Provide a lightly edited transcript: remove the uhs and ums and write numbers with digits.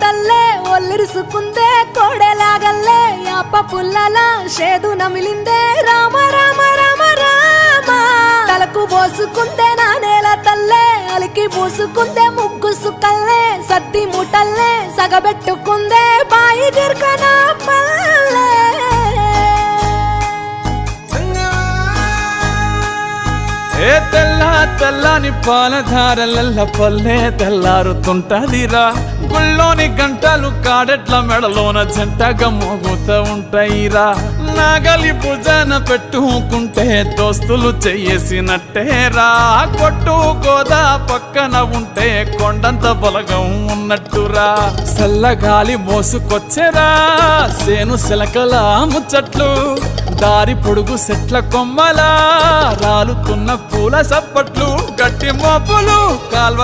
తల్లే ఒల్లిరుసుకుందే కోడెలాగల్లే యాప పుల్లల షేదు నమిలిందే రామ రామ రామ రామ తలకు పోసుకుందే నా నేల తల్లే అలికి పూసుకుందే ముగ్గు సుక్కల్లే సత్తి ముటల్లే సగబెట్టుకుందే బాయి గిర్కన పల్లె ఏ తెల్ల తెల్లని పాలధారలల్ల పల్లె తెల్లారుతుంటదిరా గుళ్ళోని గంటలు కాడెట్ల మెడలోన జంటగా మోగుతూ ఉంటాయిరా నాగలి భుజాన పెట్టుకుంటే దోస్తులు చెయ్యేసినట్టేరా కొట్టు గోదా పక్కన ఉంటే కొండంత బలగం ఉన్నట్టురా చల్లగాలి మోసుకొచ్చెరా సేను శిలకల ముచ్చట్లు దారి పొడుగు సెట్ల కొమ్మలా రాలుతున్న పూల సప్పట్లు గట్టి మోపులు కాల్వ